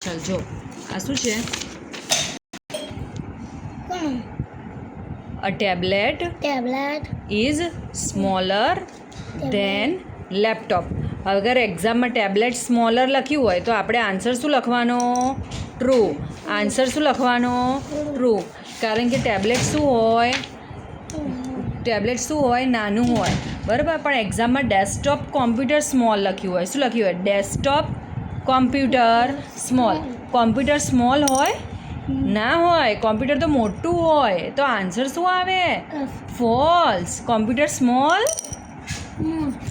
ચાલ જો આ શું છે? A tablet is smaller than laptop. અગર એક્ઝામમાં ટેબ્લેટ સ્મોલર લખ્યું હોય તો આપણે આન્સર શું લખવાનો? ટ્રુ. આન્સર શું લખવાનો? ટ્રુ. કારણ કે ટેબ્લેટ શું હોય? નાનું હોય, બરાબર. પણ એક્ઝામમાં ડેસ્કટોપ કોમ્પ્યુટર સ્મોલ લખ્યું હોય. શું લખ્યું હોય? Desktop computer small. Computer small હોય? ના હોય. કોમ્પ્યુટર તો મોટું હોય. તો આન્સર શું આવે? False. Computer small?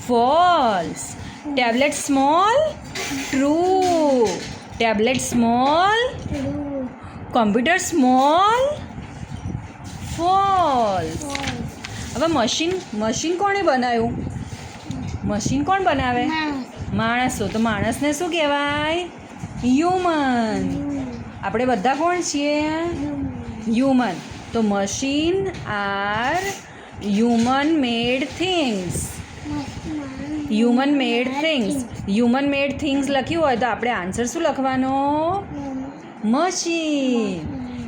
False. Tablet small? True. Tablet small? Computer small? False. હવે મશીન કોણે બનાવ્યું? મશીન કોણ બનાવે? માણસો. તો માણસને શું કહેવાય? હ્યુમન. આપણે બધા કોણ છીએ? હ્યુમન. તો મશીન આર હ્યુમન મેડ થિંગ્સ. હ્યુમન મેડ થિંગ્સ લખ્યું હોય તો આપણે આન્સર શું લખવાનો? મશીન.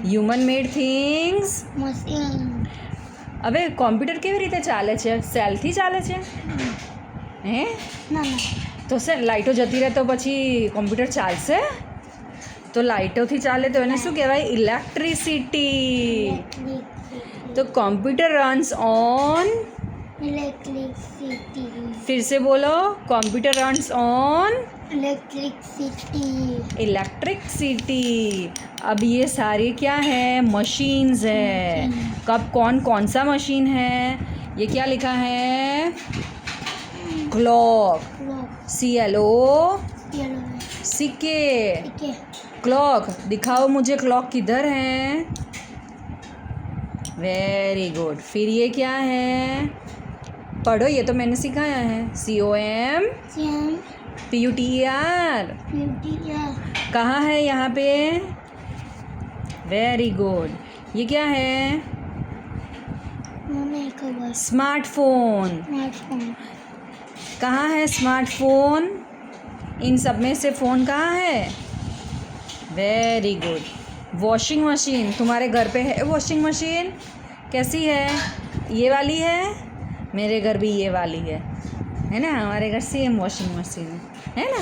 હ્યુમન મેડ થિંગ્સ. હવે કોમ્પ્યુટર કેવી રીતે ચાલે છે? સેલથી ચાલે છે? હે? તો લાઇટો જતી રહે તો પછી કોમ્પ્યુટર ચાલશે? તો લાઇટોથી ચાલે તો એને શું કહેવાય? ઇલેક્ટ્રિસિટી. तो कंप्यूटर रन्स ऑन इलेक्ट्रिसिटी. फिर से बोलो. Computer runs on electricity. अब ये सारे क्या है? मशीन्स है. कब कौन सा मशीन है? ये क्या लिखा है? क्लॉक. CLOCK. क्लॉक. दिखाओ मुझे क्लॉक किधर है? Very good. फिर ये क्या है? पढ़ो. ये तो मैंने सिखाया है. COMPUTER. कहाँ है यहाँ पे? Very good. ये क्या है? स्मार्टफोन. कहाँ है स्मार्टफोन? इन सब में से फ़ोन कहाँ है? Very good. Washing machine. तुम्हारे घर पे है वॉशिंग मशीन? कैसी है? ये वाली है? मेरे घर भी ये वाली है ना. हमारे घर सेम वॉशिंग मशीन है ना.